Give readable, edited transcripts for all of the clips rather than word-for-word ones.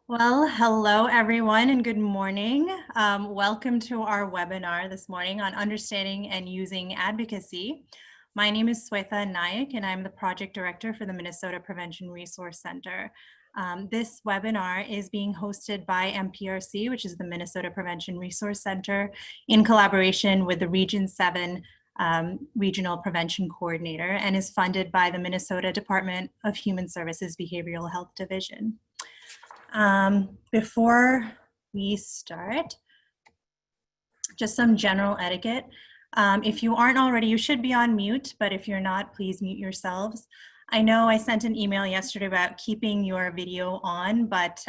Well, hello everyone and good morning. Welcome to our webinar this morning on understanding and using advocacy. My name is Swetha Nayak and I'm the project director for the Minnesota Prevention Resource Center. This webinar is being hosted by MPRC, which is the Minnesota Prevention Resource Center, in collaboration with the Region 7 Regional Prevention Coordinator, and is funded by the Minnesota Department of Human Services Behavioral Health Division. Before we start, just some general etiquette. If you aren't already, you should be on mute, but if you're not, please mute yourselves. I know I sent an email yesterday about keeping your video on, but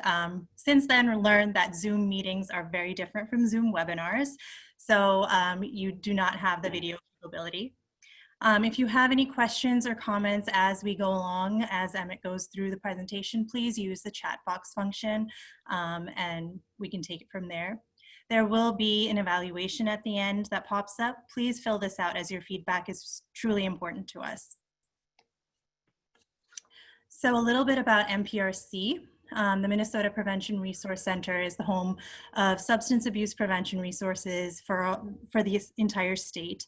since then learned that Zoom meetings are very different from Zoom webinars, so you do not have the video capability. If you have any questions or comments as we go along, as Emmett goes through the presentation, please use the chat box function and we can take it from there. There will be an evaluation at the end that pops up. Please fill this out as your feedback is truly important to us. So a little bit about MPRC. The Minnesota Prevention Resource Center is the home of substance abuse prevention resources for the entire state.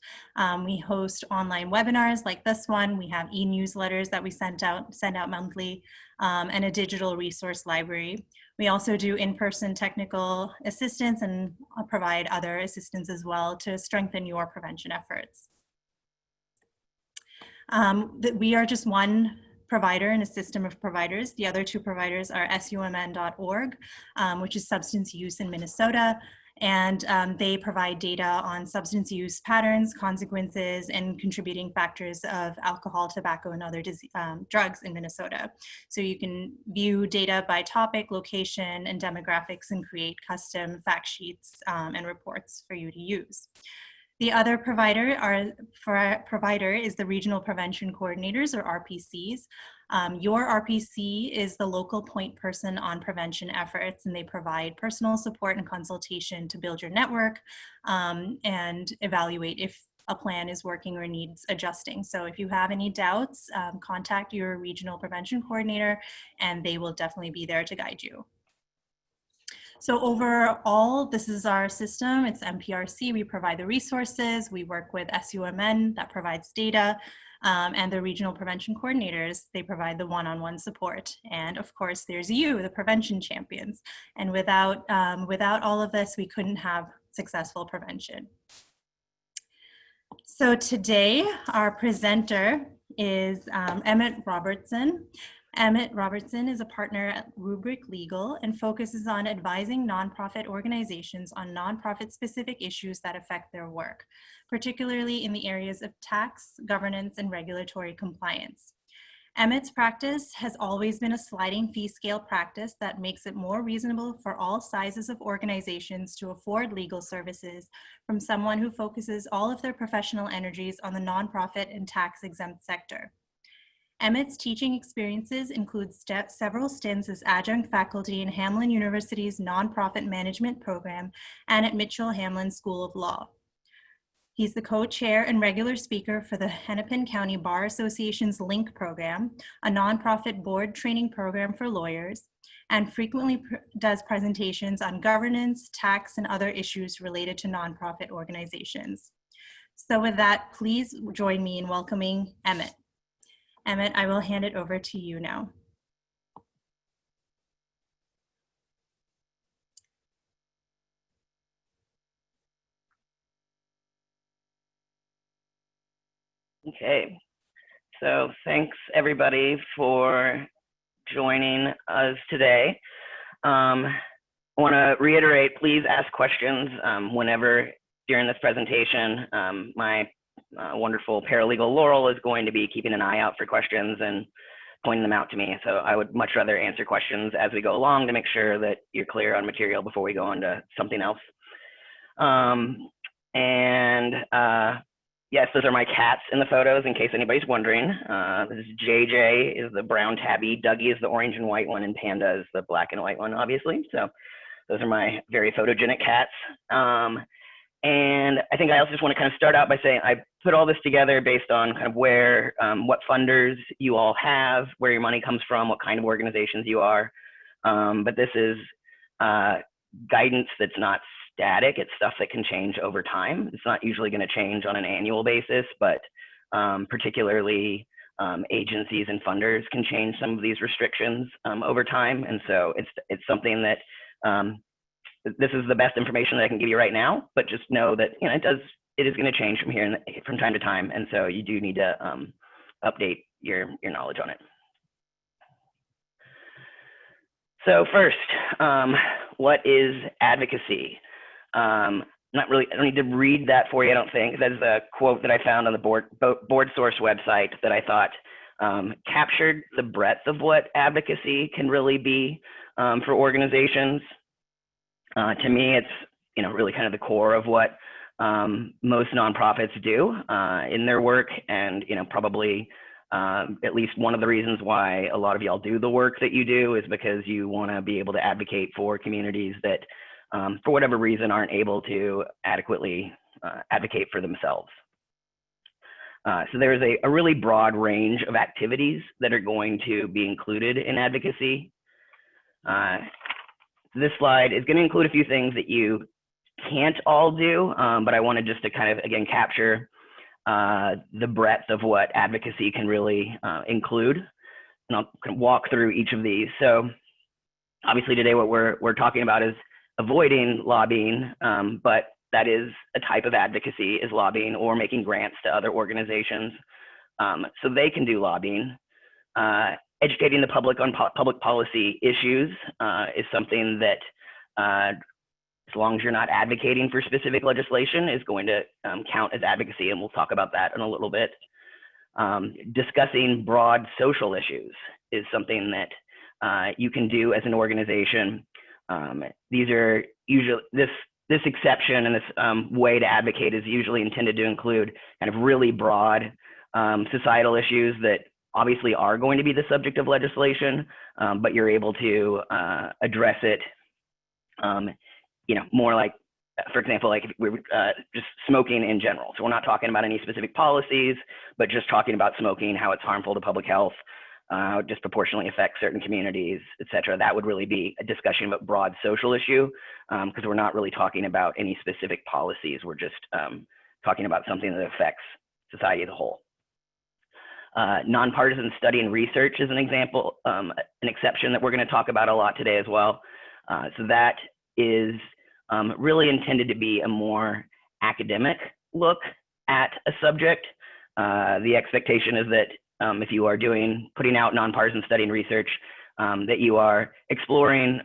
We host online webinars like this one. We have e-newsletters that we send out monthly, and a digital resource library. We also do in-person technical assistance and provide other assistance as well to strengthen your prevention efforts. We are just one provider in a system of providers. The other two providers are sumn.org, which is substance use in Minnesota, and they provide data on substance use patterns, consequences, and contributing factors of alcohol, tobacco, and other drugs in Minnesota. So you can view data by topic, location, and demographics and create custom fact sheets and reports for you to use. The other provider is the Regional Prevention Coordinators, or RPCs. Your RPC is the local point person on prevention efforts, and they provide personal support and consultation to build your network and evaluate if a plan is working or needs adjusting. So if you have any doubts, contact your Regional Prevention Coordinator, and they will definitely be there to guide you. So overall, this is our system. It's MPRC. We provide the resources. We work with SUMN that provides data, and the regional prevention coordinators. They provide the one-on-one support. And of course, there's you, the prevention champions. And without all of this, we couldn't have successful prevention. So today, our presenter is Emmett Robertson. Emmett Robertson is a partner at Rubric Legal and focuses on advising nonprofit organizations on nonprofit-specific issues that affect their work, particularly in the areas of tax, governance, and regulatory compliance. Emmett's practice has always been a sliding fee scale practice that makes it more reasonable for all sizes of organizations to afford legal services from someone who focuses all of their professional energies on the nonprofit and tax-exempt sector. Emmett's teaching experiences include several stints as adjunct faculty in Hamline University's nonprofit management program and at Mitchell Hamline School of Law. He's the co-chair and regular speaker for the Hennepin County Bar Association's LINK program, a nonprofit board training program for lawyers, and frequently does presentations on governance, tax, and other issues related to nonprofit organizations. So with that, please join me in welcoming Emmett. Emmett, I will hand it over to you now. Okay, so thanks everybody for joining us today. I want to reiterate, please ask questions whenever during this presentation. My wonderful paralegal Laurel is going to be keeping an eye out for questions and pointing them out to me. So I would much rather answer questions as we go along to make sure that you're clear on material before we go on to something else. Yes, those are my cats in the photos in case anybody's wondering. This is JJ is the brown tabby, Dougie is the orange and white one, and Panda is the black and white one, obviously. So those are my very photogenic cats. And I think I also just want to kind of start out by saying I put all this together based on kind of where, what funders you all have, where your money comes from, what kind of organizations you are. but this is guidance that's not static. It's stuff that can change over time. It's not usually going to change on an annual basis, but particularly agencies and funders can change some of these restrictions over time. And so it's something that this is the best information that I can give you right now, but just know that it is going to change from time to time. And so you do need to update your knowledge on it. So first, what is advocacy? I don't need to read that for you, I don't think. That is a quote that I found on the board source website that I thought captured the breadth of what advocacy can really be for organizations. To me, it's really kind of the core of what most nonprofits do in their work, and probably at least one of the reasons why a lot of y'all do the work that you do is because you want to be able to advocate for communities that for whatever reason aren't able to adequately advocate for themselves. So there's a really broad range of activities that are going to be included in advocacy. This slide is going to include a few things that you can't all do, but I wanted just to kind of, again, capture the breadth of what advocacy can really include. And I'll walk through each of these. So obviously today what we're talking about is avoiding lobbying, but that is a type of advocacy, is lobbying or making grants to other organizations. So they can do lobbying. Educating the public on public policy issues is something that, as long as you're not advocating for specific legislation, is going to count as advocacy, and we'll talk about that in a little bit. Discussing broad social issues is something that you can do as an organization. These are usually, this exception and this way to advocate is usually intended to include kind of really broad societal issues that obviously are going to be the subject of legislation, but you're able to address it, more like, for example, like we're just smoking in general. So we're not talking about any specific policies, but just talking about smoking, how it's harmful to public health, how it disproportionately affects certain communities, et cetera. That would really be a discussion about broad social issue, because we're not really talking about any specific policies. We're just talking about something that affects society as a whole. Nonpartisan study and research is an example, an exception that we're going to talk about a lot today as well. So that is really intended to be a more academic look at a subject. The expectation is that if you are putting out nonpartisan study and research, that you are exploring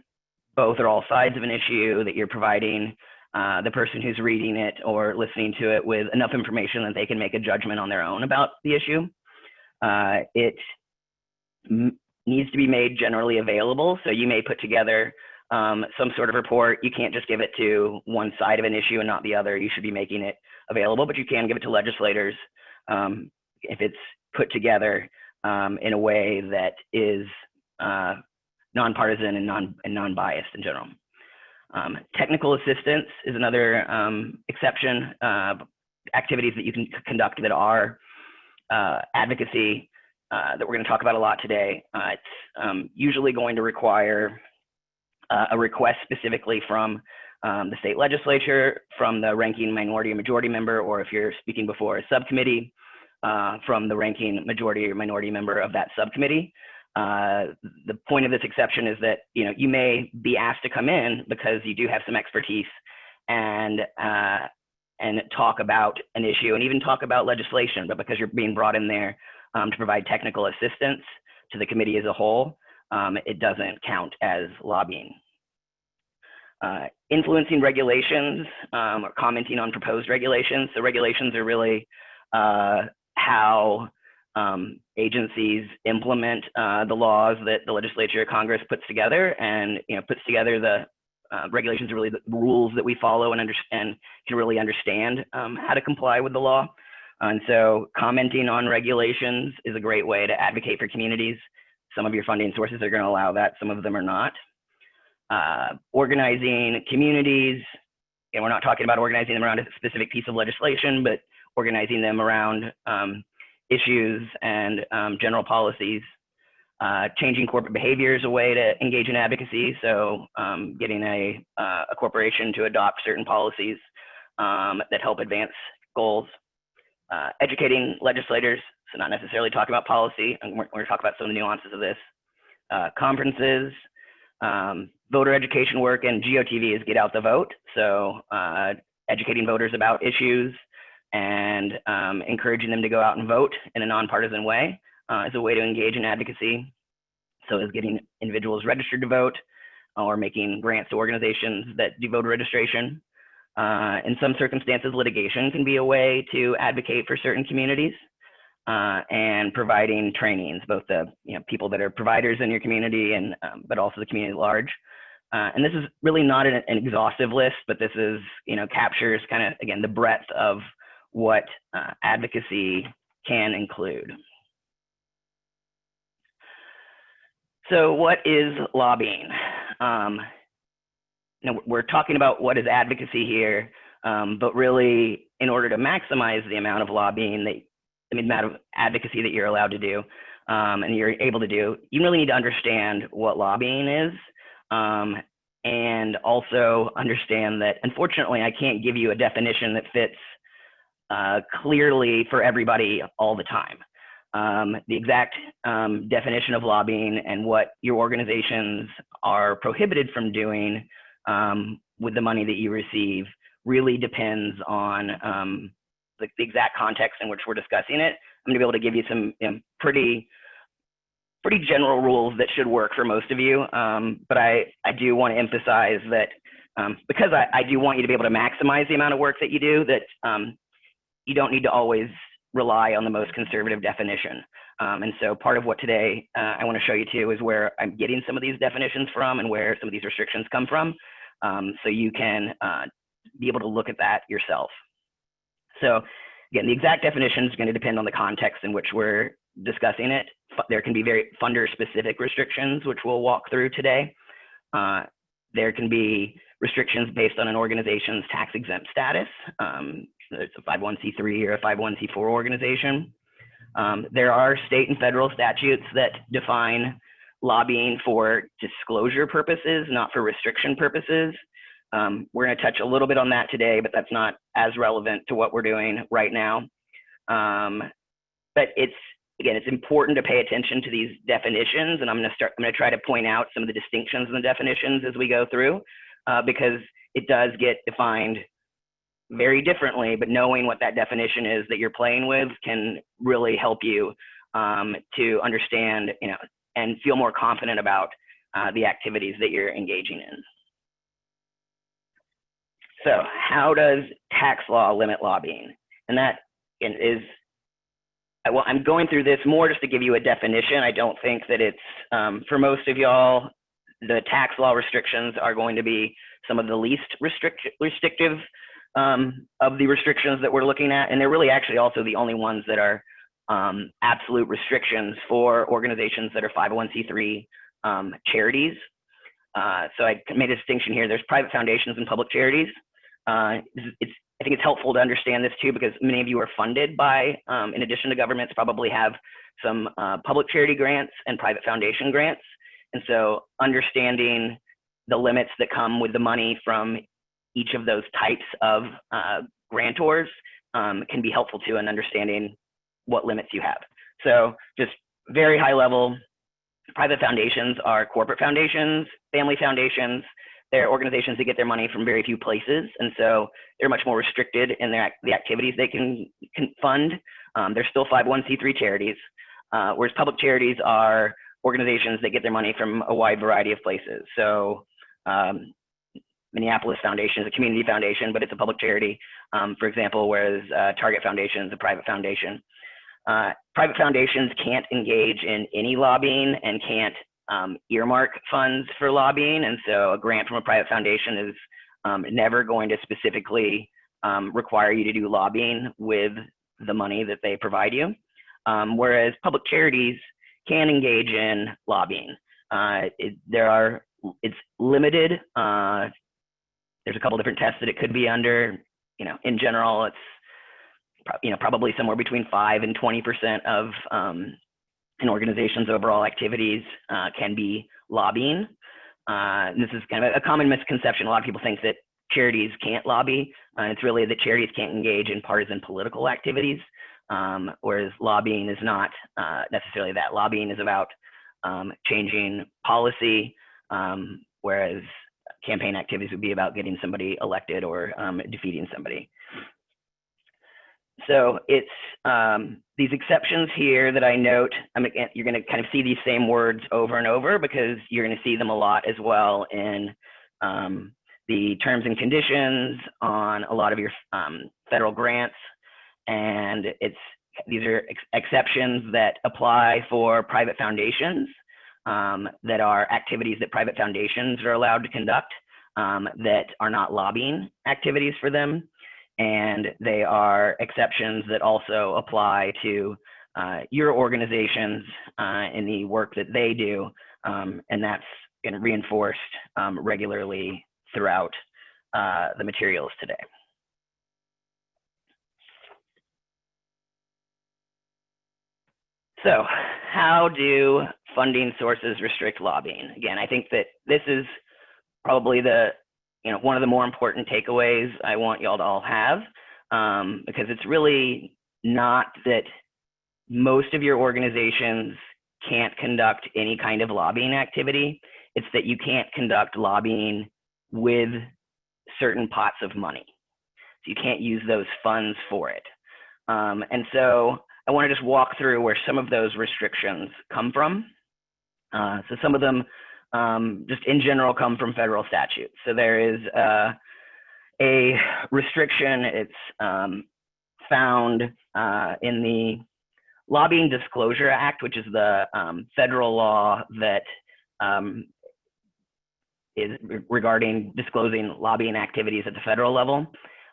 both or all sides of an issue, that you're providing the person who's reading it or listening to it with enough information that they can make a judgment on their own about the issue. It needs to be made generally available. So you may put together some sort of report. You can't just give it to one side of an issue and not the other. You should be making it available, but you can give it to legislators if it's put together in a way that is nonpartisan and non-biased in general. Technical assistance is another exception. Activities that you can conduct that are advocacy that we're going to talk about a lot today. It's usually going to require a request specifically from the state legislature, from the ranking minority or majority member, or if you're speaking before a subcommittee, from the ranking majority or minority member of that subcommittee. The point of this exception is that you may be asked to come in because you do have some expertise and talk about an issue and even talk about legislation, but because you're being brought in there to provide technical assistance to the committee as a whole, it doesn't count as lobbying. Influencing regulations or commenting on proposed regulations. So regulations are really how agencies implement the laws that the legislature or Congress puts together, and puts together the regulations are really the rules that we follow and can really understand how to comply with the law. And so commenting on regulations is a great way to advocate for communities. Some of your funding sources are going to allow that, some of them are not. Organizing communities, and we're not talking about organizing them around a specific piece of legislation, but organizing them around issues and general policies. changing corporate behavior is a way to engage in advocacy. So getting a corporation to adopt certain policies that help advance goals. Educating legislators, so not necessarily talking about policy, and we're going to talk about some of the nuances of this. Conferences, voter education work, and GOTV is get out the vote. So educating voters about issues and encouraging them to go out and vote in a nonpartisan way is a way to engage in advocacy. So is getting individuals registered to vote or making grants to organizations that do voter registration. In some circumstances, litigation can be a way to advocate for certain communities, and providing trainings, both the people that are providers in your community and but also the community at large. And this is really not an exhaustive list, but this is captures kind of again the breadth of what advocacy can include. So what is lobbying? We're talking about what is advocacy here, but really in order to maximize the amount of lobbying the amount of advocacy that you're allowed to do and you're able to do, you really need to understand what lobbying is, and also understand that unfortunately I can't give you a definition that fits clearly for everybody all the time. The exact definition of lobbying and what your organizations are prohibited from doing with the money that you receive really depends on the exact context in which we're discussing it. I'm going to be able to give you some pretty general rules that should work for most of you, but I do want to emphasize that because I do want you to be able to maximize the amount of work that you do, that you don't need to always rely on the most conservative definition. And so part of what today I want to show you too is where I'm getting some of these definitions from and where some of these restrictions come from, so you can be able to look at that yourself. So again, the exact definition is going to depend on the context in which we're discussing it. There can be very funder-specific restrictions, which we'll walk through today. There can be restrictions based on an organization's tax-exempt status. It's a 501c3 or a 501c4 organization. There are state and federal statutes that define lobbying for disclosure purposes, not for restriction purposes. We're going to touch a little bit on that today, but that's not as relevant to what we're doing right now. But it's important to pay attention to these definitions, and I'm going to try to point out some of the distinctions in the definitions as we go through, because it does get defined very differently, but knowing what that definition is that you're playing with can really help you to understand, and feel more confident about the activities that you're engaging in. So how does tax law limit lobbying? And that is, I'm going through this more just to give you a definition. I don't think that it's, for most of y'all, the tax law restrictions are going to be some of the least restrictive of the restrictions that we're looking at. And they're really actually also the only ones that are absolute restrictions for organizations that are 501c3 charities. So I made a distinction here. There's private foundations and public charities. I think it's helpful to understand this too, because many of you are funded by, in addition to governments, probably have some public charity grants and private foundation grants. And so understanding the limits that come with the money from each of those types of grantors can be helpful too in understanding what limits you have. So just very high level, private foundations are corporate foundations, family foundations. They're organizations that get their money from very few places, and so they're much more restricted in the activities they can fund. They're still 501c3 charities, whereas public charities are organizations that get their money from a wide variety of places. So Minneapolis Foundation is a community foundation, but it's a public charity, for example, whereas Target Foundation is a private foundation. Private foundations can't engage in any lobbying and can't earmark funds for lobbying, and so a grant from a private foundation is never going to specifically require you to do lobbying with the money that they provide you, whereas public charities can engage in lobbying. It's limited. There's a couple different tests that it could be under. In general, it's probably somewhere between 5 and 20% of an organization's overall activities can be lobbying. This is kind of a common misconception. A lot of people think that charities can't lobby. It's really that charities can't engage in partisan political activities, whereas lobbying is not necessarily that. Lobbying is about changing policy, whereas campaign activities would be about getting somebody elected or defeating somebody. So it's these exceptions here that I note. You're going to kind of see these same words over and over because you're going to see them a lot as well in the terms and conditions on a lot of your federal grants. And these are exceptions that apply for private foundations that are activities that private foundations are allowed to conduct that are not lobbying activities for them. And they are exceptions that also apply to your organizations in the work that they do. And that's reinforced regularly throughout the materials today. So how do funding sources restrict lobbying? Again, I think that this is probably one of the more important takeaways I want y'all to all have, because it's really not that most of your organizations can't conduct any kind of lobbying activity. It's that you can't conduct lobbying with certain pots of money. So you can't use those funds for it. And so I want to just walk through where some of those restrictions come from. So some of them just in general come from federal statute. So there is a restriction. It's found in the Lobbying Disclosure Act, which is the federal law that is regarding disclosing lobbying activities at the federal level,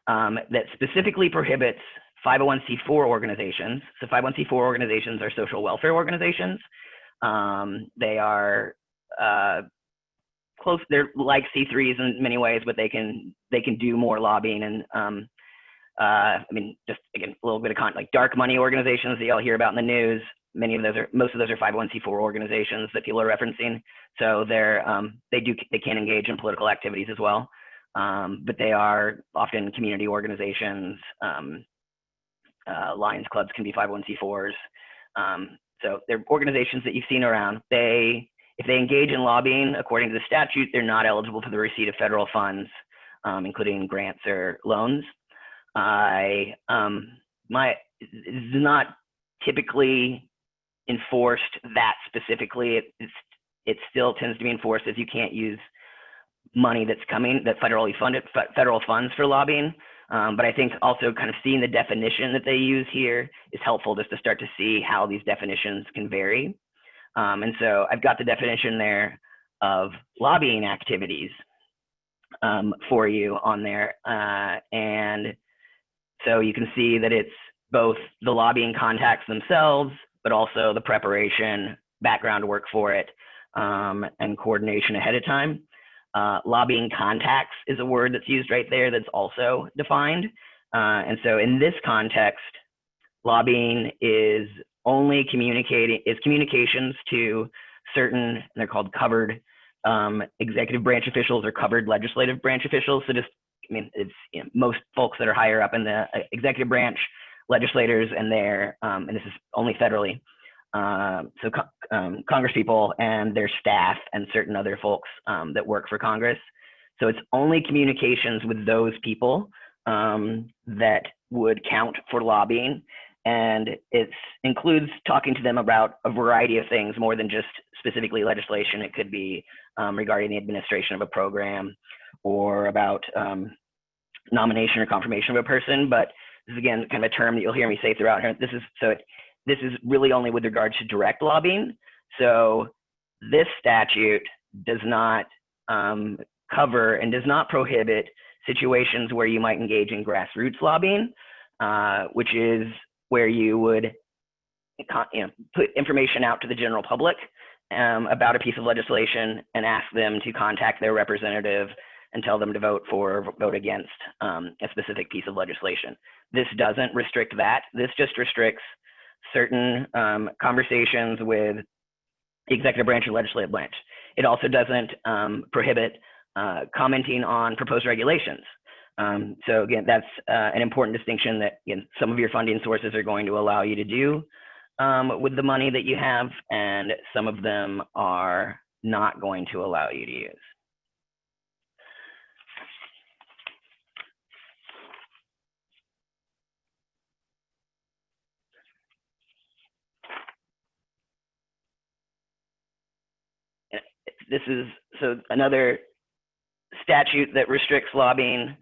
that specifically prohibits 501c4 organizations. So 501c4 organizations are social welfare organizations. They are close, they're like C3s in many ways, but they can do more lobbying. And I mean, just again, a little bit of like dark money organizations that y'all hear about in the news. Most of those are 501c4 organizations that people are referencing. So they can engage in political activities as well. But they are often community organizations. Lions clubs can be 501c4s. So they're organizations that you've seen around. If they engage in lobbying, according to the statute, they're not eligible for the receipt of federal funds, including grants or loans. It is not typically enforced that specifically. It still tends to be enforced as you can't use money that's federally funded, federal funds for lobbying. But I think also kind of seeing the definition that they use here is helpful just to start to see how these definitions can vary. And so I've got the definition there of lobbying activities for you on there. And so you can see that it's both the lobbying contacts themselves, but also the preparation, background work for it, and coordination ahead of time. Lobbying contacts is a word that's used right there that's also defined. And so in this context, lobbying is only communications to certain, they're called covered executive branch officials or covered legislative branch officials. So it's most folks that are higher up in the executive branch, legislators, and and this is only federally. So Congress people and their staff and certain other folks that work for Congress. So it's only communications with those people that would count for lobbying. And it includes talking to them about a variety of things more than just specifically legislation. It could be regarding the administration of a program or about nomination or confirmation of a person. But this is, again, kind of a term that you'll hear me say throughout here. This is really only with regards to direct lobbying. So this statute does not cover and does not prohibit situations where you might engage in grassroots lobbying, which is where you would put information out to the general public about a piece of legislation and ask them to contact their representative and tell them to vote for or vote against a specific piece of legislation. This doesn't restrict that. This just restricts certain conversations with the executive branch and legislative branch. It also doesn't prohibit commenting on proposed regulations. So again, that's an important distinction that some of your funding sources are going to allow you to do with the money that you have, and some of them are not going to allow you to use. This is another statute that restricts lobbying,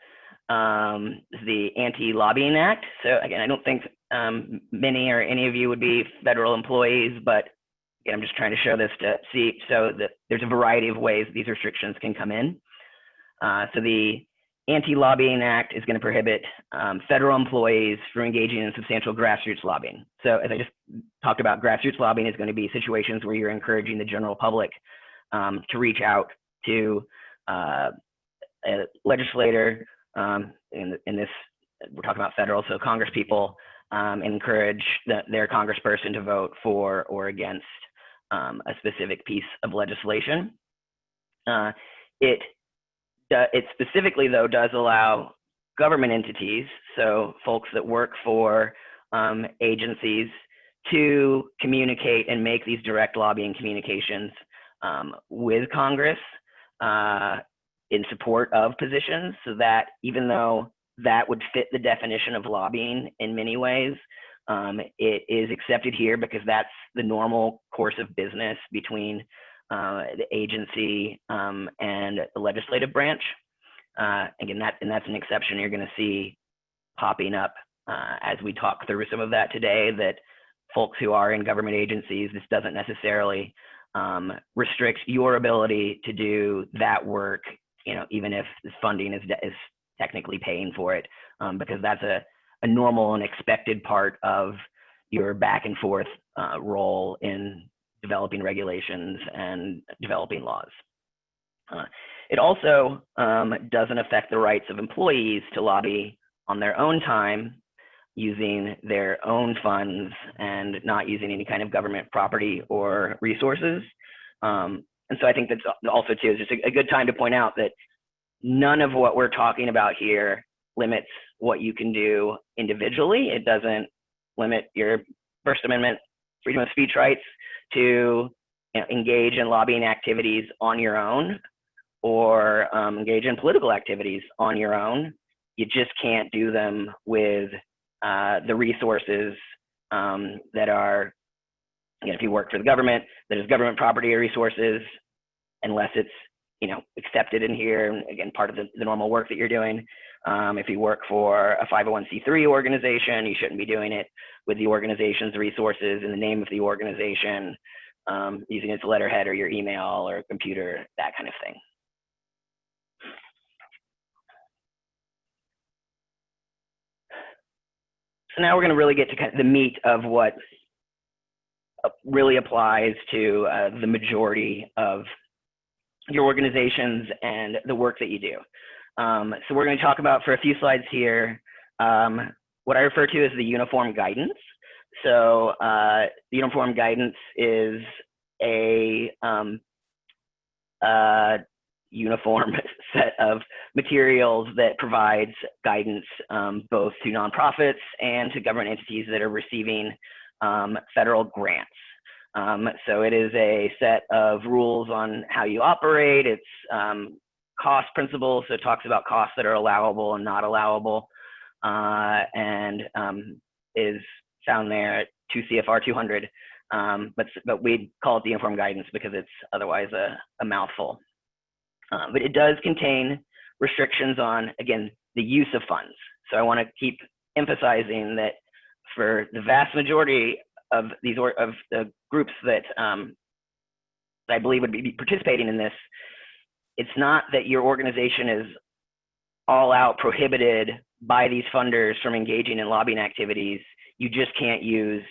the Anti-Lobbying Act. So again, I don't think many or any of you would be federal employees, but again, I'm just trying to show this to see so that there's a variety of ways these restrictions can come in. So the Anti-Lobbying Act is going to prohibit federal employees from engaging in substantial grassroots lobbying. So as I just talked about, grassroots lobbying is going to be situations where you're encouraging the general public to reach out to a legislator, in this, we're talking about federal, so Congress people, encourage their congressperson to vote for or against a specific piece of legislation. It specifically, though, does allow government entities, so folks that work for agencies, to communicate and make these direct lobbying communications with Congress in support of positions, so that even though that would fit the definition of lobbying in many ways, it is accepted here because that's the normal course of business between the agency and the legislative branch. Again, that's an exception you're going to see popping up as we talk through some of that today, that folks who are in government agencies, this doesn't necessarily restrict your ability to do that work, even if funding is technically paying for it, because that's a normal and expected part of your back and forth role in developing regulations and developing laws. It also doesn't affect the rights of employees to lobby on their own time using their own funds and not using any kind of government property or resources. And so I think that's also too, is just a good time to point out that none of what we're talking about here limits what you can do individually. It doesn't limit your First Amendment freedom of speech rights to engage in lobbying activities on your own or engage in political activities on your own. You just can't do them with the resources that are, if you work for the government, that is government property or resources, unless it's accepted in here, and again, part of the normal work that you're doing. If you work for a 501c3 organization, you shouldn't be doing it with the organization's resources in the name of the organization, using its letterhead or your email or computer, that kind of thing. So now we're going to really get to kind of the meat of what really applies to the majority of your organizations and the work that you do. So we're going to talk about, for a few slides here, what I refer to as the uniform guidance. So the uniform guidance is a uniform set of materials that provides guidance both to nonprofits and to government entities that are receiving federal grants. So it is a set of rules on how you operate. It's cost principles, so it talks about costs that are allowable and not allowable, and is found there at 2 CFR 200. But we call it the uniform guidance because it's otherwise a mouthful. But it does contain restrictions on, again, the use of funds. So I want to keep emphasizing that for the vast majority of these of the groups that I believe would be participating in this, it's not that your organization is all out prohibited by these funders from engaging in lobbying activities. You just can't use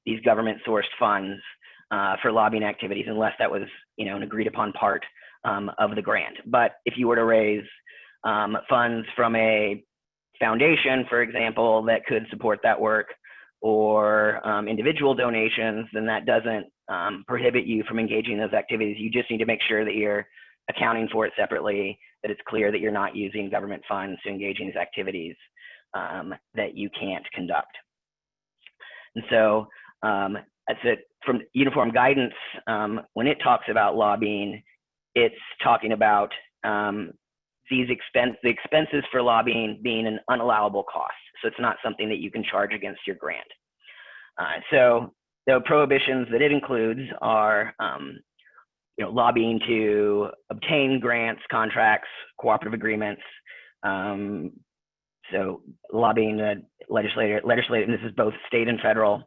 these government sourced funds for lobbying activities unless that was, an agreed upon part of the grant. But if you were to raise funds from a foundation, for example, that could support that work, or individual donations, then that doesn't prohibit you from engaging in those activities. You just need to make sure that you're accounting for it separately, that it's clear that you're not using government funds to engage in these activities that you can't conduct. And so that's it. From uniform guidance, when it talks about lobbying, it's talking about the expenses for lobbying being an unallowable cost. So it's not something that you can charge against your grant. So the prohibitions that it includes are lobbying to obtain grants, contracts, cooperative agreements. So lobbying the legislature, and this is both state and federal,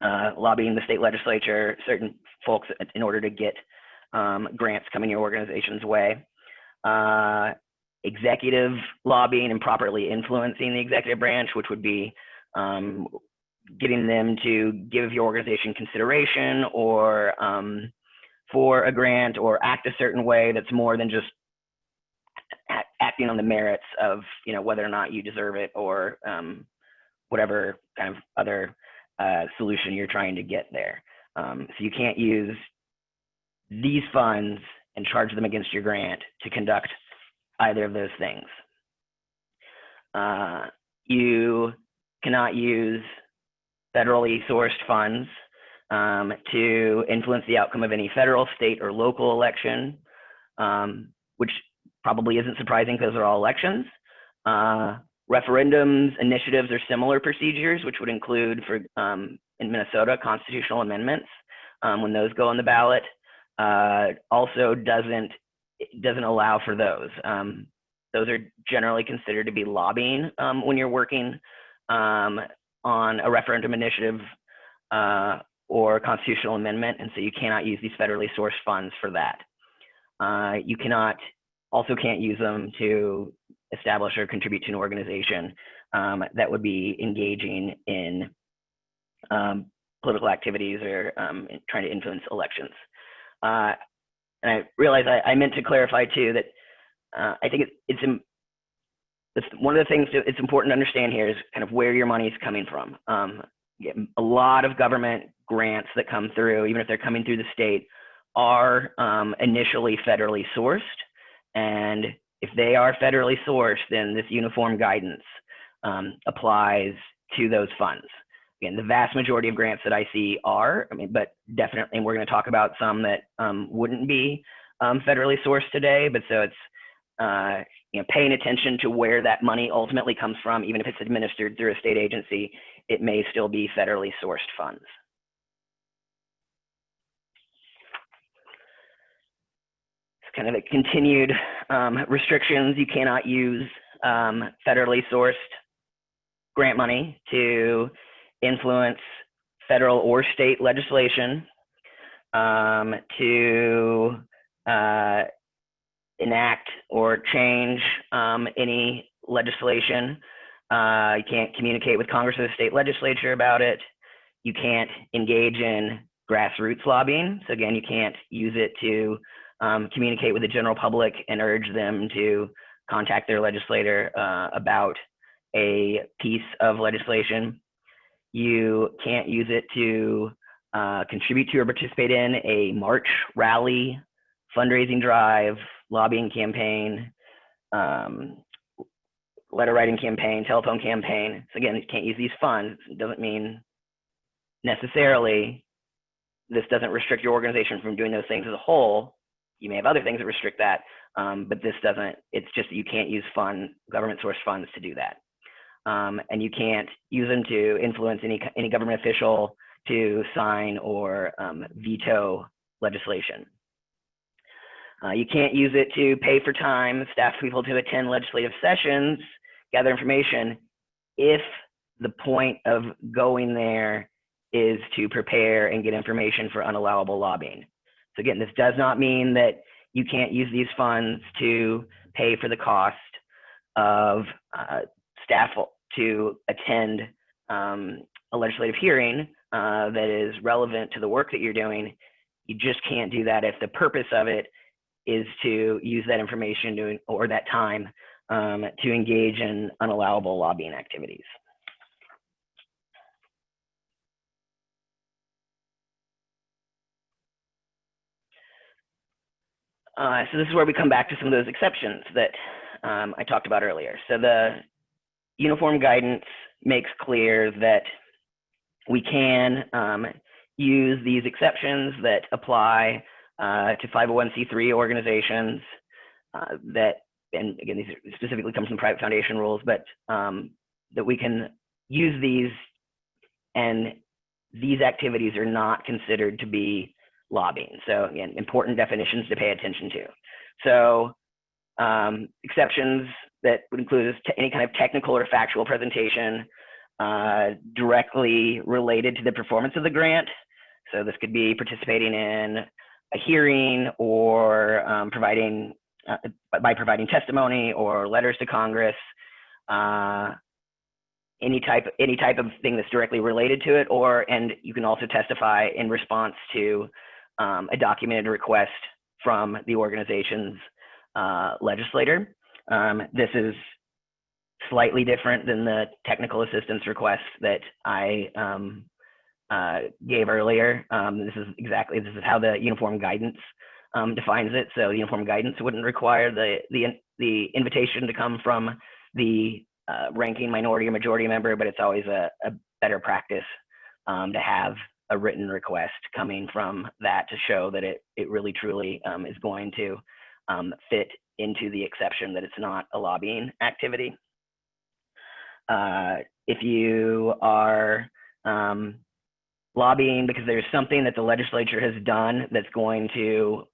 lobbying the state legislature, certain folks in order to get grants coming your organization's way. Executive lobbying and properly influencing the executive branch, which would be getting them to give your organization consideration or for a grant, or act a certain way that's more than just acting on the merits of whether or not you deserve it, or whatever kind of other solution you're trying to get there. So you can't use these funds and charge them against your grant to conduct either of those things. You cannot use federally sourced funds to influence the outcome of any federal, state, or local election, which probably isn't surprising because they're all elections. Referendums, initiatives, or similar procedures, which would include, for in Minnesota, constitutional amendments, when those go on the ballot, also doesn't allow for those. Those are generally considered to be lobbying when you're working on a referendum initiative or a constitutional amendment, and so you cannot use these federally sourced funds for that. You also can't use them to establish or contribute to an organization that would be engaging in political activities or trying to influence elections. And I realize I meant to clarify too that I think it's one of the things that it's important to understand here is kind of where your money is coming from. A lot of government grants that come through, even if they're coming through the state, are initially federally sourced. And if they are federally sourced, then this uniform guidance applies to those funds. Again, the vast majority of grants that I see are, but definitely, and we're going to talk about some that wouldn't be federally sourced today. But so it's paying attention to where that money ultimately comes from, even if it's administered through a state agency, it may still be federally sourced funds. It's kind of a continued restrictions. You cannot use federally sourced grant money to influence federal or state legislation, to enact or change any legislation. You can't communicate with Congress or the state legislature about it. You can't engage in grassroots lobbying. So again, you can't use it to communicate with the general public and urge them to contact their legislator about a piece of legislation. You can't use it to contribute to or participate in a march, rally, fundraising drive, lobbying campaign, letter writing campaign, telephone campaign. So again, you can't use these funds. It doesn't mean necessarily this doesn't restrict your organization from doing those things as a whole. You may have other things that restrict that, but this doesn't. It's just that you can't use government source funds to do that. And you can't use them to influence any government official to sign or veto legislation. You can't use it to pay for time, staff people to attend legislative sessions, gather information, if the point of going there is to prepare and get information for unallowable lobbying. So again, this does not mean that you can't use these funds to pay for the cost of staff to attend a legislative hearing that is relevant to the work that you're doing. You just can't do that if the purpose of it is to use that information or that time to engage in unallowable lobbying activities. So this is where we come back to some of those exceptions that I talked about earlier. So the uniform guidance makes clear that we can use these exceptions that apply to 501c3 organizations that, and again, these specifically come from private foundation rules, but that we can use these, and these activities are not considered to be lobbying. So again, important definitions to pay attention to. So exceptions that would include any kind of technical or factual presentation directly related to the performance of the grant. So this could be participating in a hearing or by providing testimony or letters to Congress, any type of thing that's directly related to it, and you can also testify in response to a documented request from the organization's legislator. This is slightly different than the technical assistance request that I gave earlier. This is how the uniform guidance defines it. So the uniform guidance wouldn't require the invitation to come from the ranking minority or majority member, but it's always a better practice to have a written request coming from that to show that it really truly is going to fit into the exception that it's not a lobbying activity. If you are lobbying because there's something that the legislature has done that's going to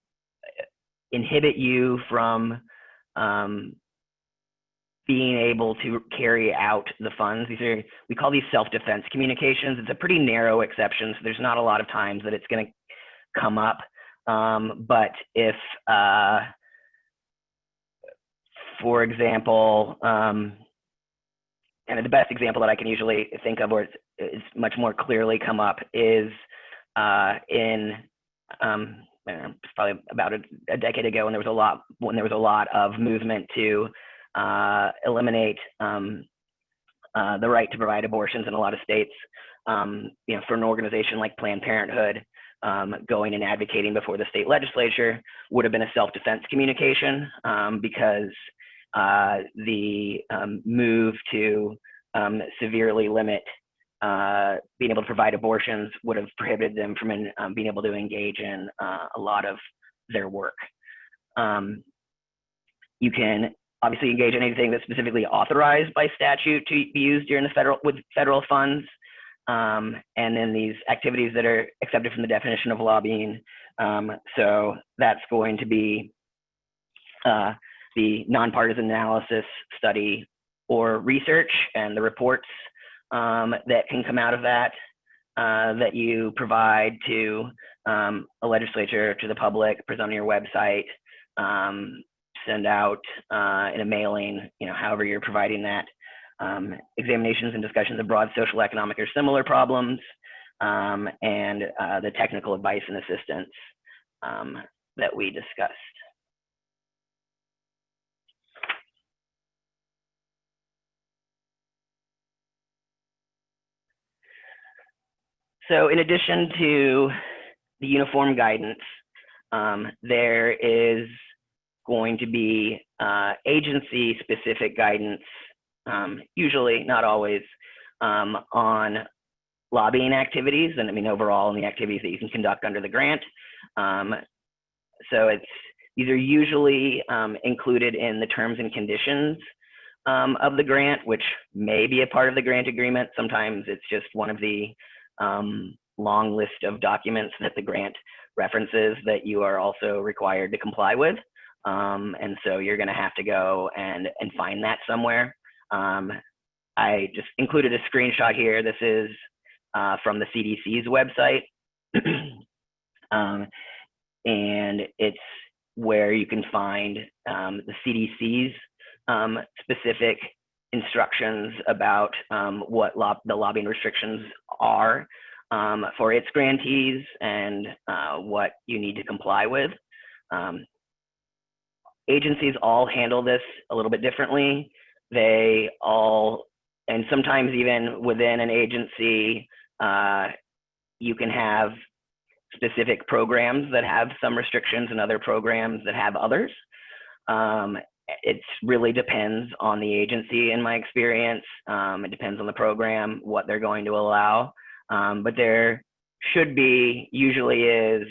inhibit you from being able to carry out the funds. We call these self-defense communications. It's a pretty narrow exception, so there's not a lot of times that it's going to come up. But if, for example, and the best example that I can usually think of where it's much more clearly come up is it's probably about a decade ago when there was a lot of movement to eliminate the right to provide abortions in a lot of states. For an organization like Planned Parenthood, going and advocating before the state legislature would have been a self-defense communication because the move to severely limit being able to provide abortions would have prohibited them from being able to engage in a lot of their work. You can obviously engage in anything that's specifically authorized by statute to be used during with federal funds. And then these activities that are accepted from the definition of lobbying. So that's going to be the nonpartisan analysis, study, or research, and the reports that can come out of that, that you provide to a legislature, to the public, present on your website, send out in a mailing, however you're providing that. Examinations and discussions of broad social, economic, or similar problems, and the technical advice and assistance that we discussed. So in addition to the uniform guidance, there is going to be agency-specific guidance, usually, not always, on lobbying activities, and I mean overall in the activities that you can conduct under the grant. So these are usually included in the terms and conditions of the grant, which may be a part of the grant agreement. Sometimes it's just one of the long list of documents that the grant references that you are also required to comply with. And so you're going to have to go and find that somewhere. I just included a screenshot here. This is from the CDC's website. And it's where you can find the CDC's specific instructions about what the lobbying restrictions are for its grantees and what you need to comply with. Agencies all handle this a little bit differently. They all, and sometimes even within an agency, you can have specific programs that have some restrictions and other programs that have others. It really depends on the agency, in my experience. It depends on the program, what they're going to allow. But there should be, usually is,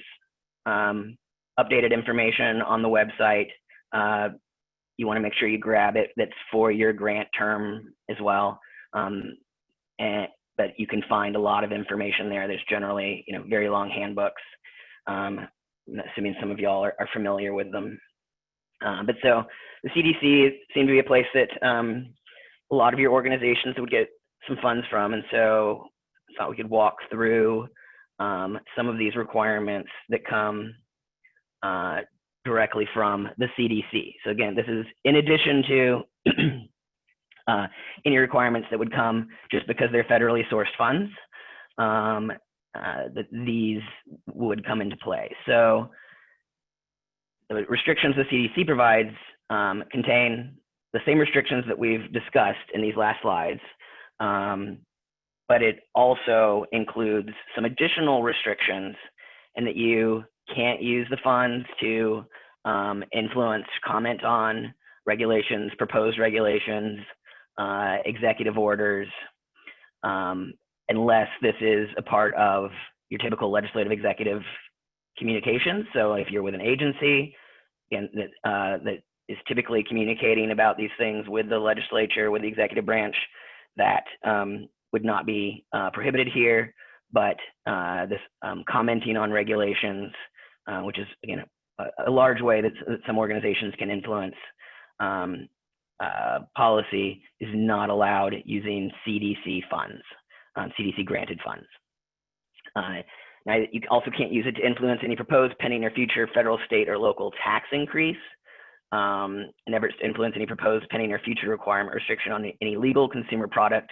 updated information on the website. You want to make sure you grab it that's for your grant term as well. But you can find a lot of information there. There's generally, very long handbooks. I'm assuming some of y'all are familiar with them. But so the CDC seemed to be a place that a lot of your organizations would get some funds from. And so I thought we could walk through some of these requirements that come directly from the CDC. So again, this is in addition to any requirements that would come just because they're federally sourced funds, that these would come into play. So the restrictions the CDC provides contain the same restrictions that we've discussed in these last slides, but it also includes some additional restrictions, and that you can't use the funds to influence, comment on regulations, proposed regulations, executive orders, unless this is a part of your typical legislative executive communications. So if you're with an agency and that is typically communicating about these things with the legislature, with the executive branch, that would not be prohibited here. But this commenting on regulations, which is, again, a large way that some organizations can influence policy, is not allowed using CDC funds, CDC granted funds. Now, you also can't use it to influence any proposed, pending, or future federal, state, or local tax increase. Never to influence any proposed, pending, or future requirement or restriction on any legal consumer product,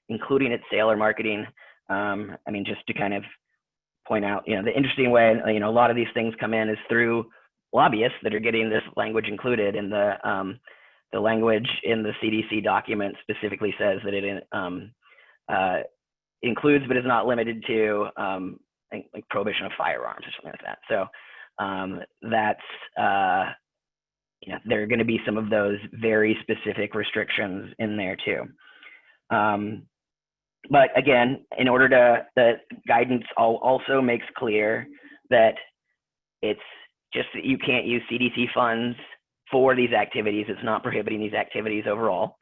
including its sale or marketing. I mean, just to kind of point out, the interesting way, a lot of these things come in is through lobbyists that are getting this language included, and the language in the CDC document specifically says that it includes but is not limited to like prohibition of firearms or something like that. So that's there are going to be some of those very specific restrictions in there too. But again, in order to, the guidance also makes clear that it's just that you can't use CDC funds for these activities. It's not prohibiting these activities overall.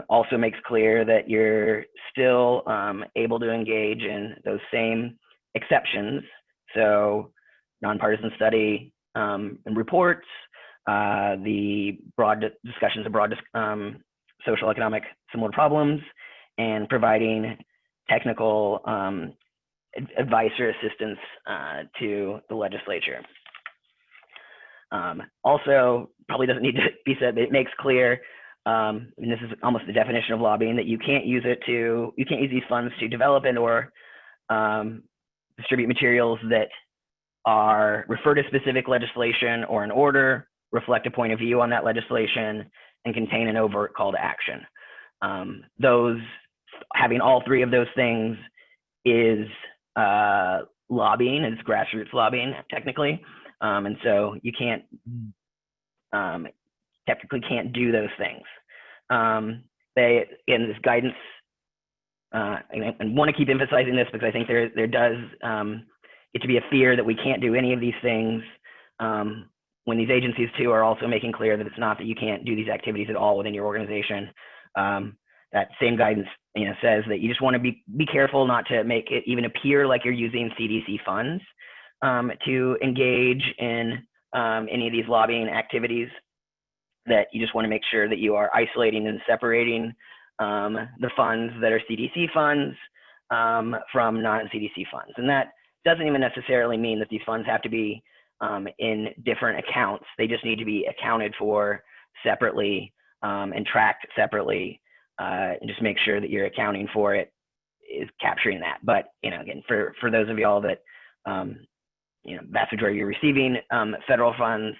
Also makes clear that you're still able to engage in those same exceptions. So nonpartisan study and reports, the broad discussions of broad social, economic, similar problems, and providing technical advice or assistance to the legislature. Also, probably doesn't need to be said, but it makes clear, and this is almost the definition of lobbying, that you can't use these funds to develop and or distribute materials that refer to specific legislation or an order, reflect a point of view on that legislation, and contain an overt call to action. Having all three of those things is lobbying. It's grassroots lobbying, technically. And so you can't, technically can't do those things. In this guidance, and want to keep emphasizing this because I think there does get to be a fear that we can't do any of these things, when these agencies too are also making clear that it's not that you can't do these activities at all within your organization. That same guidance says that you just want to be careful not to make it even appear like you're using CDC funds to engage in any of these lobbying activities, that you just want to make sure that you are isolating and separating the funds that are CDC funds from non-CDC funds. And that doesn't even necessarily mean that these funds have to be in different accounts. They just need to be accounted for separately and tracked separately, and just make sure that you're accounting for it is capturing that. But again, for those of y'all that vast majority you're receiving federal funds,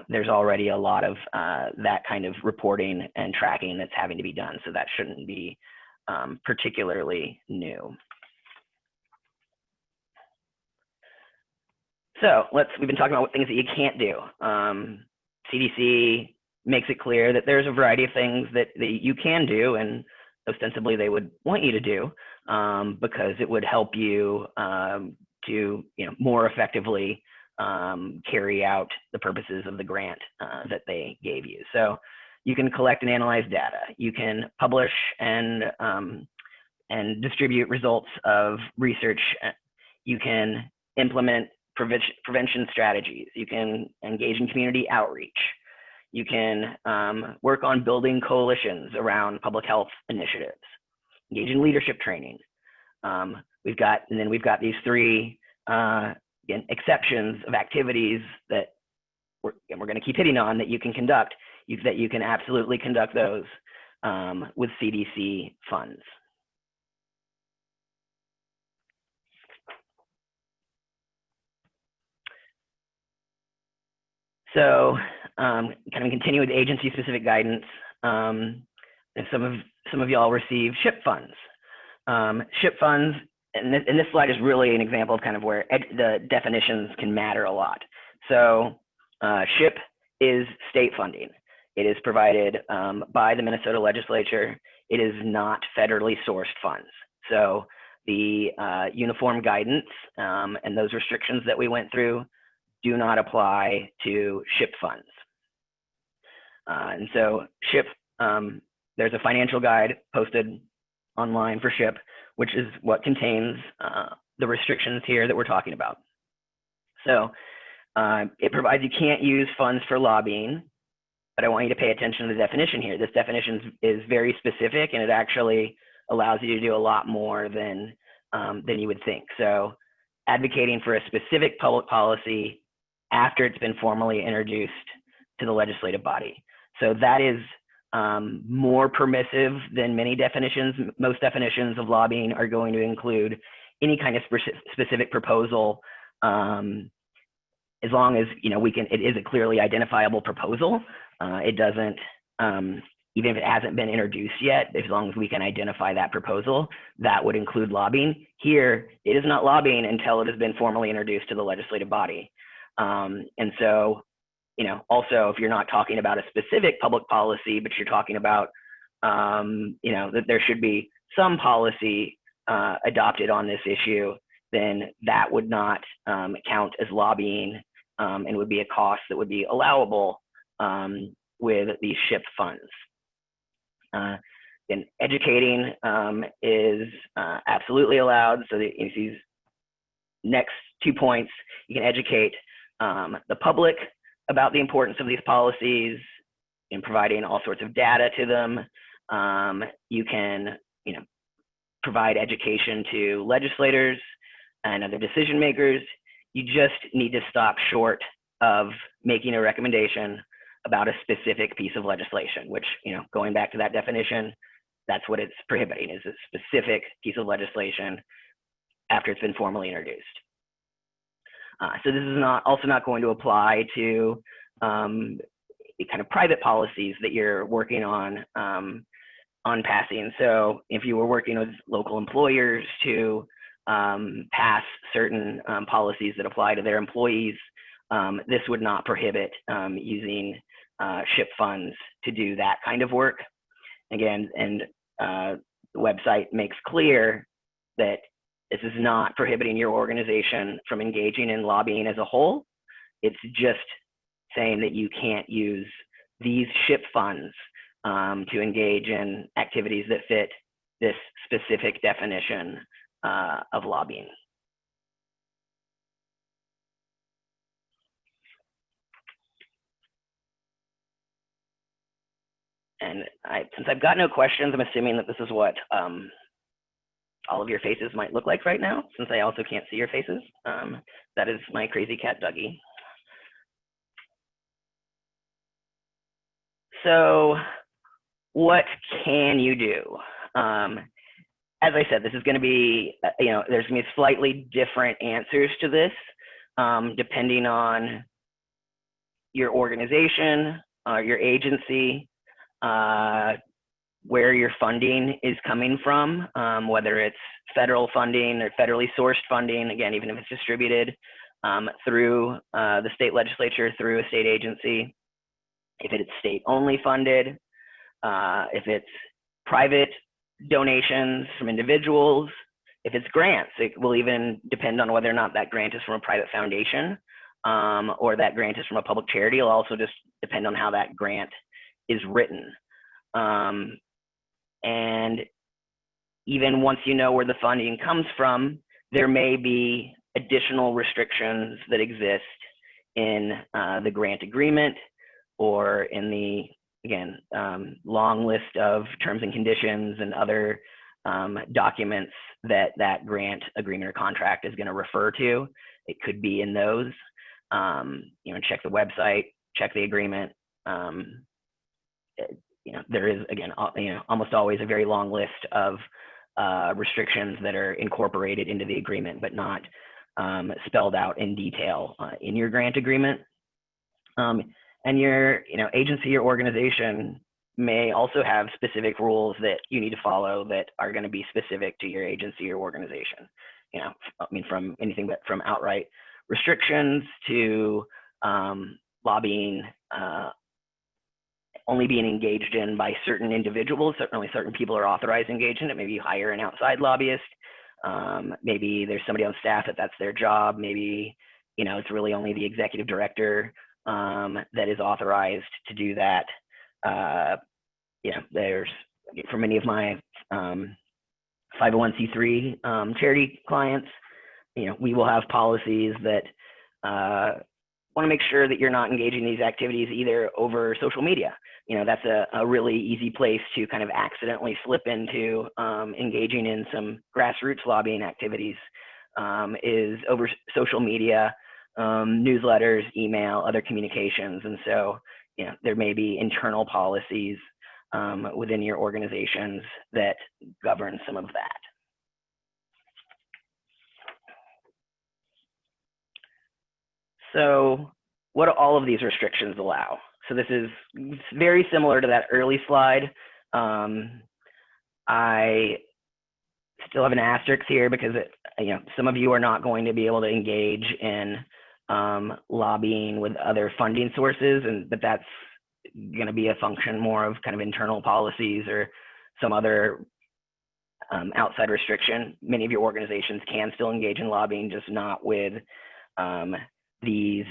there's already a lot of that kind of reporting and tracking that's having to be done. So that shouldn't be particularly new. So we've been talking about what things that you can't do. CDC makes it clear that there's a variety of things that you can do, and ostensibly they would want you to do, because it would help you to more effectively carry out the purposes of the grant that they gave you. So you can collect and analyze data. You can publish and distribute results of research. You can implement prevention strategies. You can engage in community outreach. You can work on building coalitions around public health initiatives, engage in leadership training. We've got these three again, exceptions of activities that we're going to keep hitting on that you can conduct, that you can absolutely conduct those with CDC funds. So kind of continue with agency-specific guidance. And some of y'all receive SHIP funds. SHIP funds, and this slide is really an example of kind of where the definitions can matter a lot. So SHIP is state funding. It is provided by the Minnesota legislature. It is not federally sourced funds. So the uniform guidance and those restrictions that we went through do not apply to SHIP funds. And so SHIP, there's a financial guide posted online for SHIP, which is what contains the restrictions here that we're talking about. So it provides you can't use funds for lobbying, but I want you to pay attention to the definition here. This definition is very specific, and it actually allows you to do a lot more than you would think. So advocating for a specific public policy after it's been formally introduced to the legislative body. So that is more permissive than many definitions. Most definitions of lobbying are going to include any kind of specific proposal, as long as it is a clearly identifiable proposal. It doesn't, even if it hasn't been introduced yet, as long as we can identify that proposal, that would include lobbying. Here, it is not lobbying until it has been formally introduced to the legislative body. And so, also if you're not talking about a specific public policy, but you're talking about, that there should be some policy adopted on this issue, then that would not count as lobbying and would be a cost that would be allowable with these SHIP funds. And educating is absolutely allowed. So these next 2 points, you can educate the public about the importance of these policies in providing all sorts of data to them. You can, provide education to legislators and other decision makers. You just need to stop short of making a recommendation about a specific piece of legislation, which, going back to that definition, that's what it's prohibiting, is a specific piece of legislation after it's been formally introduced. So this is also not going to apply to kind of private policies that you're working on passing. So if you were working with local employers to pass certain policies that apply to their employees, this would not prohibit using SHIP funds to do that kind of work. Again, and the website makes clear that this is not prohibiting your organization from engaging in lobbying as a whole. It's just saying that you can't use these SHIP funds to engage in activities that fit this specific definition of lobbying. And since I've got no questions, I'm assuming that this is what all of your faces might look like right now, since I also can't see your faces. That is my crazy cat, Dougie. So what can you do? As I said, this is going to be, there's going to be slightly different answers to this, depending on your organization, your agency, where your funding is coming from, whether it's federal funding or federally sourced funding, again, even if it's distributed, through the state legislature, through a state agency. If it's state-only funded, if it's private donations from individuals, if it's grants, it will even depend on whether or not that grant is from a private foundation or that grant is from a public charity. It'll also just depend on how that grant is written. And even once you know where the funding comes from, there may be additional restrictions that exist in the grant agreement or in the, again, long list of terms and conditions and other documents that that grant agreement or contract is going to refer to. It could be in those. Check the website, check the agreement. There is, again, almost always a very long list of restrictions that are incorporated into the agreement, but not spelled out in detail in your grant agreement. And your agency or organization may also have specific rules that you need to follow that are going to be specific to your agency or organization. From anything but from outright restrictions to lobbying only being engaged in by certain individuals. Certainly certain people are authorized to engage in it. Maybe you hire an outside lobbyist. Maybe there's somebody on staff that's their job. Maybe it's really only the executive director that is authorized to do that. There's, for many of my 501c3 charity clients, we will have policies that want to make sure that you're not engaging in these activities either over social media. That's a really easy place to kind of accidentally slip into engaging in some grassroots lobbying activities is over social media, newsletters, email, other communications. And so, there may be internal policies within your organizations that govern some of that. So what do all of these restrictions allow? So this is very similar to that early slide. I still have an asterisk here because some of you are not going to be able to engage in lobbying with other funding sources, but that's going to be a function more of kind of internal policies or some other outside restriction. Many of your organizations can still engage in lobbying, just not with these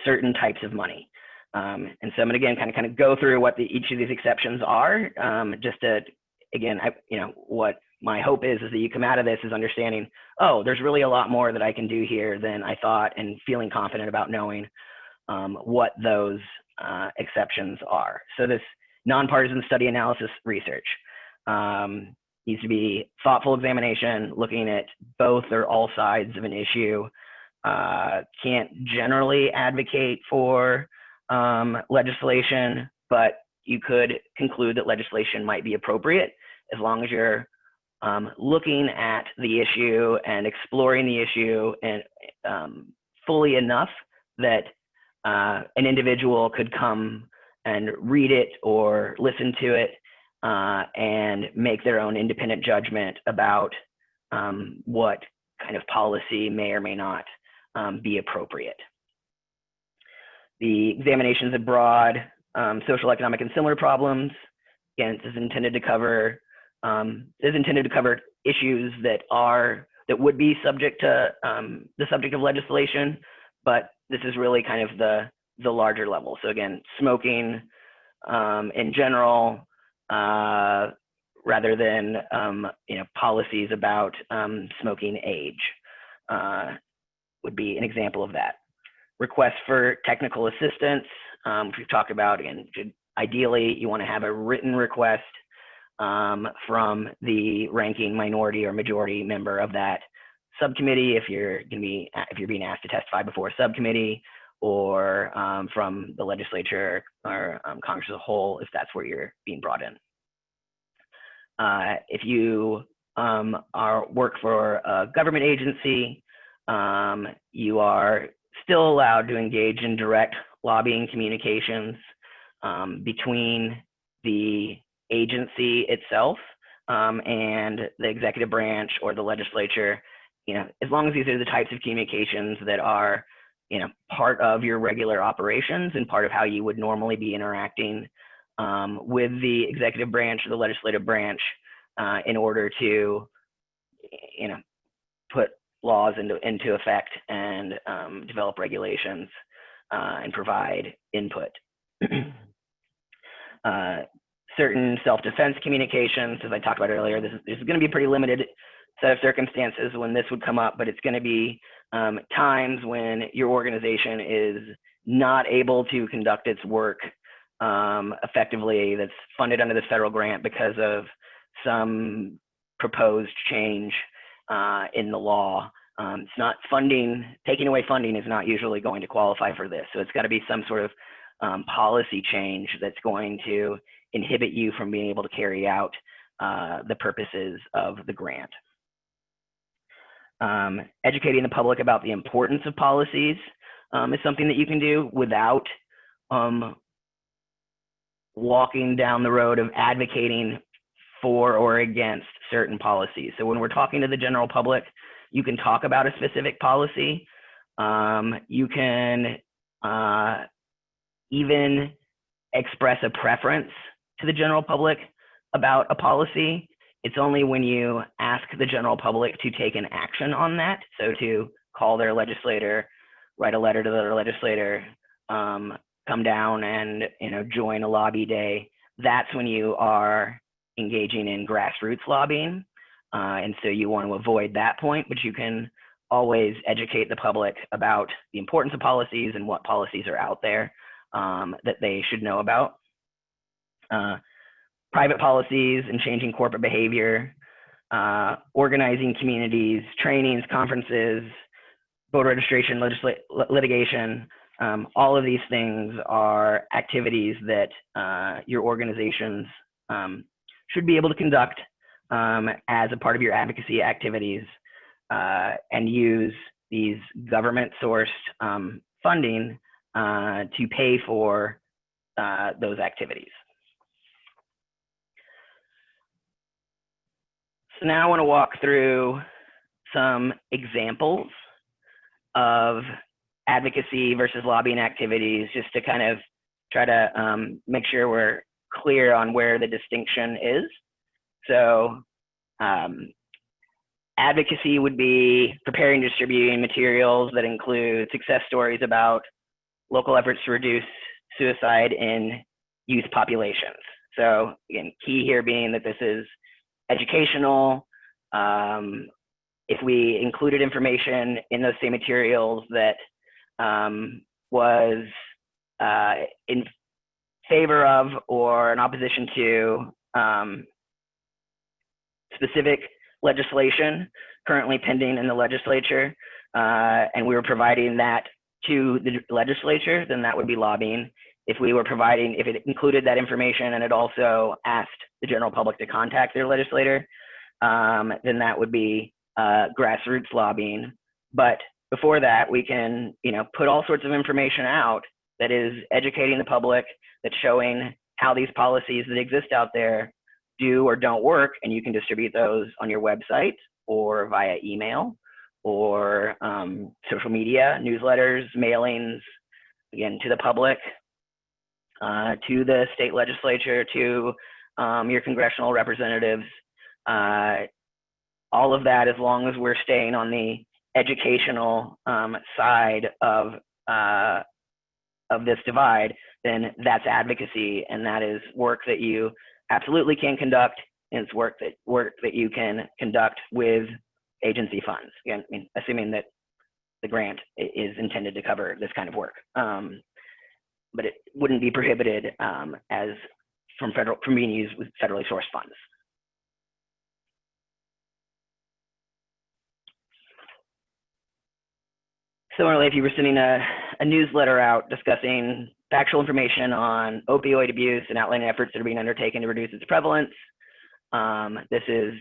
certain types of money. And so I'm going to again kind of go through what each of these exceptions are, just to, again, what my hope is that you come out of this is understanding, oh, there's really a lot more that I can do here than I thought, and feeling confident about knowing what those exceptions are. So this nonpartisan study analysis research needs to be thoughtful examination, looking at both or all sides of an issue. Can't generally advocate for legislation, but you could conclude that legislation might be appropriate as long as you're looking at the issue and exploring the issue and fully enough that an individual could come and read it or listen to it and make their own independent judgment about what kind of policy may or may not be appropriate. The examinations of broad social, economic, and similar problems. Again, this is intended to cover issues that would be subject to the subject of legislation, but this is really kind of the larger level. So again, smoking in general, rather than policies about smoking age would be an example of that. Requests for technical assistance, which we've talked about. Again, ideally you want to have a written request from the ranking minority or majority member of that subcommittee if you're being asked to testify before a subcommittee, or from the legislature or Congress as a whole if that's where you're being brought in. If you work for a government agency, you are still allowed to engage in direct lobbying communications between the agency itself and the executive branch or the legislature as long as these are the types of communications that are, part of your regular operations and part of how you would normally be interacting with the executive branch or the legislative branch in order to, put laws into effect and develop regulations and provide input. Certain self-defense communications, as I talked about earlier, this is going to be a pretty limited set of circumstances when this would come up, but it's going to be times when your organization is not able to conduct its work effectively that's funded under this federal grant because of some proposed change in the law. It's not funding, taking away funding is not usually going to qualify for this. So it's got to be some sort of policy change that's going to inhibit you from being able to carry out the purposes of the grant. Educating the public about the importance of policies is something that you can do without walking down the road of advocating for or against certain policies. So when we're talking to the general public, you can talk about a specific policy. You can even express a preference to the general public about a policy. It's only when you ask the general public to take an action on that, so to call their legislator, write a letter to their legislator, come down and join a lobby day, that's when you are engaging in grassroots lobbying. And so you want to avoid that point, but you can always educate the public about the importance of policies and what policies are out there that they should know about. Private policies and changing corporate behavior, organizing communities, trainings, conferences, voter registration, litigation, all of these things are activities that your organizations should be able to conduct as a part of your advocacy activities and use these government-sourced funding to pay for those activities. So now I want to walk through some examples of advocacy versus lobbying activities, just to kind of try to make sure we're clear on where the distinction is. So advocacy would be preparing and distributing materials that include success stories about local efforts to reduce suicide in youth populations. So again, key here being that this is educational. If we included information in those same materials that was in favor of or in opposition to specific legislation currently pending in the legislature, and we were providing that to the legislature, then that would be lobbying. If we were providing, if it included that information and it also asked the general public to contact their legislator, then that would be grassroots lobbying. But before that, we can, put all sorts of information out that is educating the public, that's showing how these policies that exist out there do or don't work, and you can distribute those on your website or via email or social media, newsletters, mailings, again, to the public, to the state legislature, to your congressional representatives. All of that, as long as we're staying on the educational side of this divide, then that's advocacy, and that is work that you absolutely can conduct, and it's work that you can conduct with agency funds. Again, assuming that the grant is intended to cover this kind of work, but it wouldn't be prohibited as from being used with federally sourced funds. Similarly, if you were sending a newsletter out discussing factual information on opioid abuse and outlining efforts that are being undertaken to reduce its prevalence, this is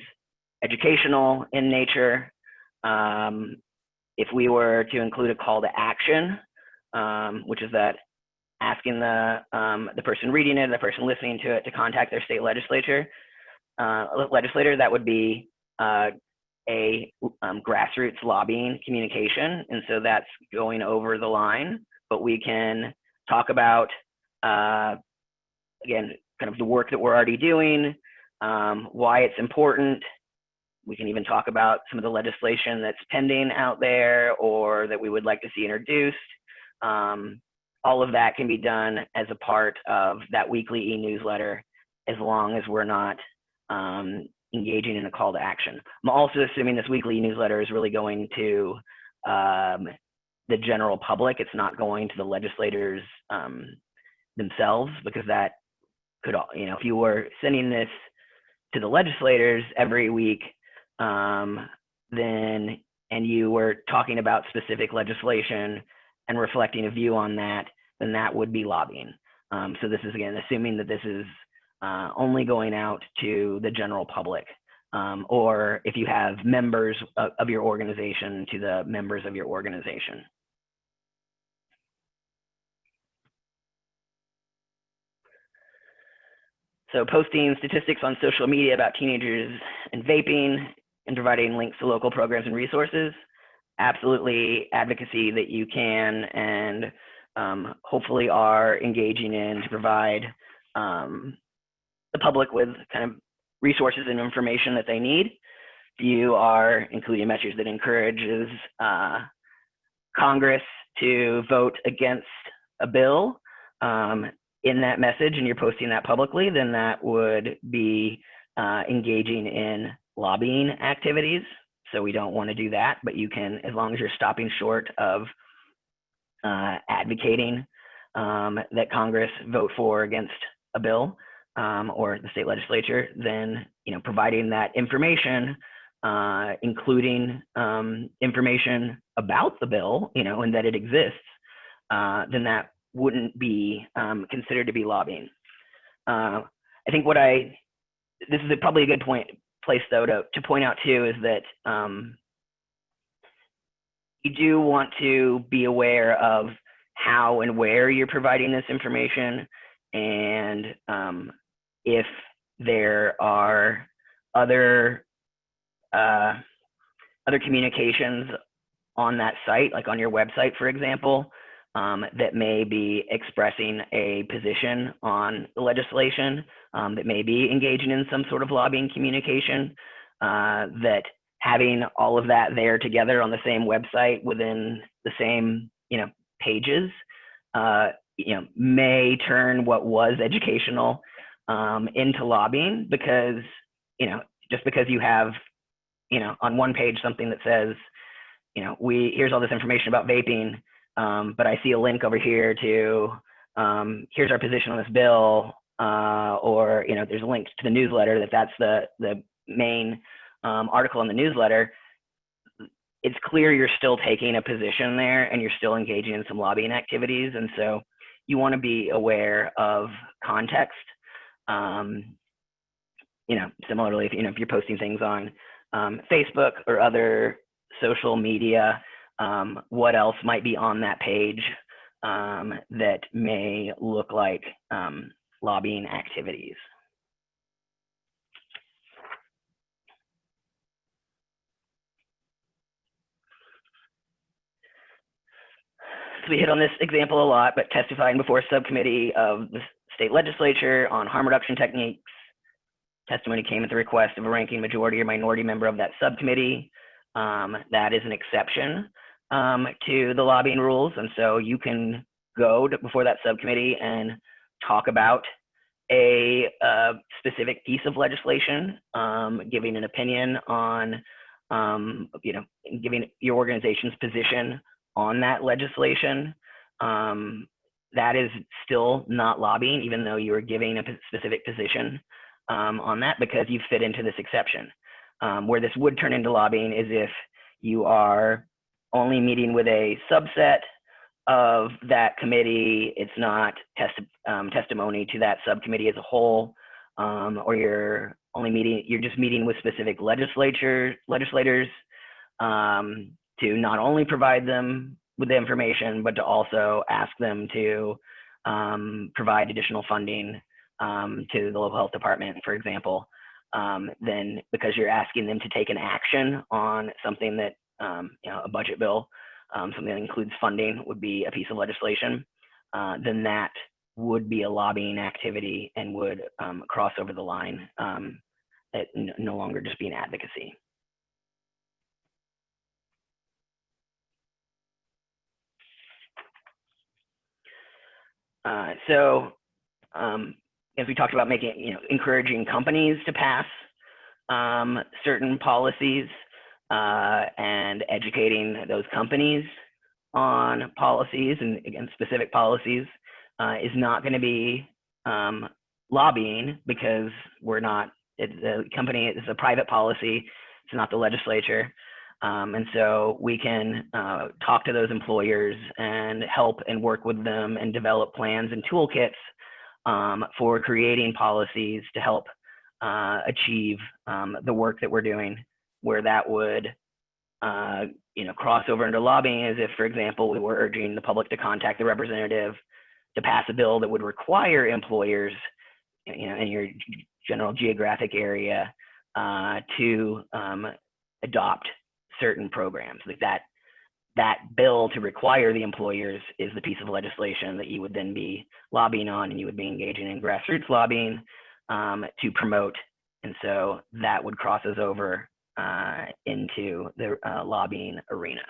educational in nature. If we were to include a call to action, which is that asking the person reading it, the person listening to it, to contact their state legislator, that would be a grassroots lobbying communication, and so that's going over the line. But we can talk about, again, kind of the work that we're already doing, why it's important. We can even talk about some of the legislation that's pending out there or that we would like to see introduced. All of that can be done as a part of that weekly e-newsletter, as long as we're not engaging in a call to action. I'm also assuming this weekly newsletter is really going to the general public. It's not going to the legislators themselves, because that could, you know, if you were sending this to the legislators every week, then, and you were talking about specific legislation and reflecting a view on that, then that would be lobbying. So this is, again, assuming that this is only going out to the general public, or if you have members of your organization, to the members of your organization. So posting statistics on social media about teenagers and vaping, and providing links to local programs and resources, absolutely advocacy that you can and hopefully are engaging in to provide the public with kind of resources and information that they need. You are including a message that encourages Congress to vote against a bill in that message, and you're posting that publicly, then that would be engaging in lobbying activities. So we don't want to do that, but you can, as long as you're stopping short of advocating that Congress vote for against a bill or the state legislature, then, you know, providing that information, including information about the bill, you know, and that it exists, then that wouldn't be considered to be lobbying. I think this is probably a good place though to point out too, is that you do want to be aware of how and where you're providing this information, and if there are other communications on that site, like on your website, for example, that may be expressing a position on the legislation, that may be engaging in some sort of lobbying communication, that having all of that there together on the same website within the same, you know, pages, you know, may turn what was educational into lobbying, because, you know, just because you have, you know, on one page something that says, you know, here's all this information about vaping, but I see a link over here to here's our position on this bill, or, you know, there's a link to the newsletter that's the main article in the newsletter. It's clear you're still taking a position there and you're still engaging in some lobbying activities, and so you want to be aware of context. You know, similarly, if you're posting things on Facebook or other social media, what else might be on that page that may look like lobbying activities. So we hit on this example a lot, but testifying before a subcommittee of the state legislature on harm reduction techniques. Testimony came at the request of a ranking majority or minority member of that subcommittee. That is an exception to the lobbying rules, and so you can go before that subcommittee and talk about a specific piece of legislation, giving an opinion on, you know, giving your organization's position on that legislation. That is still not lobbying, even though you are giving a specific position on that, because you fit into this exception. Where this would turn into lobbying is if you are only meeting with a subset of that committee, it's not testimony to that subcommittee as a whole, or you're just meeting with specific legislators to not only provide them with the information, but to also ask them to provide additional funding to the local health department, for example. then because you're asking them to take an action on something that, a budget bill, something that includes funding would be a piece of legislation, then that would be a lobbying activity and would cross over the line, no longer just being advocacy. As we talked about making, encouraging companies to pass certain policies and educating those companies on policies and again, specific policies is not going to be lobbying, because the company is a private policy. It's not the legislature. And so we can talk to those employers and help and work with them and develop plans and toolkits for creating policies to help achieve the work that we're doing, where that would cross over into lobbying is if, for example, we were urging the public to contact the representative to pass a bill that would require employers in your general geographic area to adopt certain programs. Like that bill to require the employers is the piece of legislation that you would then be lobbying on, and you would be engaging in grassroots lobbying to promote. And so that would cross us over into the lobbying arena.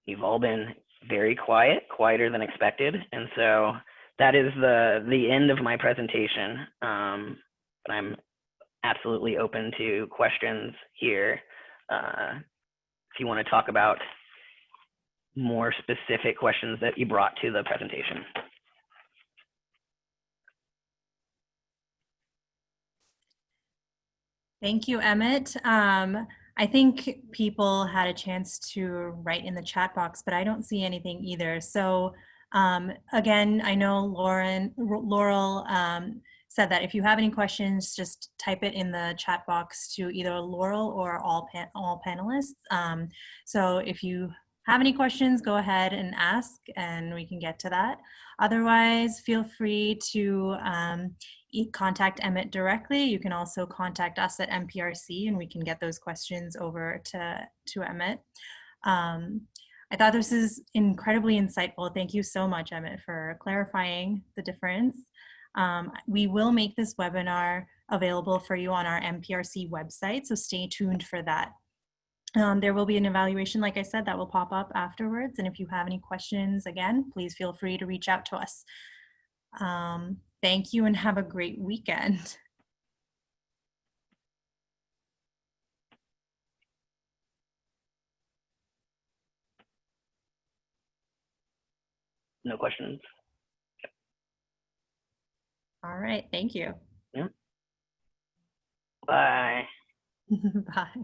You've all been very quiet, quieter than expected. And so that is the end of my presentation. But I'm absolutely open to questions here. If you want to talk about more specific questions that you brought to the presentation. Thank you, Emmett. I think people had a chance to write in the chat box, but I don't see anything either. So again, I know Laurel said that if you have any questions, just type it in the chat box to either Laurel or all panelists. So if you have any questions, go ahead and ask and we can get to that. Otherwise, feel free to contact Emmett directly. You can also contact us at MPRC and we can get those questions over to Emmett. I thought this is incredibly insightful. Thank you so much, Emmett, for clarifying the difference. We will make this webinar available for you on our MPRC website, so stay tuned for that. There will be an evaluation, like I said, that will pop up afterwards. And if you have any questions, again, please feel free to reach out to us. Thank you and have a great weekend. No questions? All right, thank you. Yeah. Bye. Bye.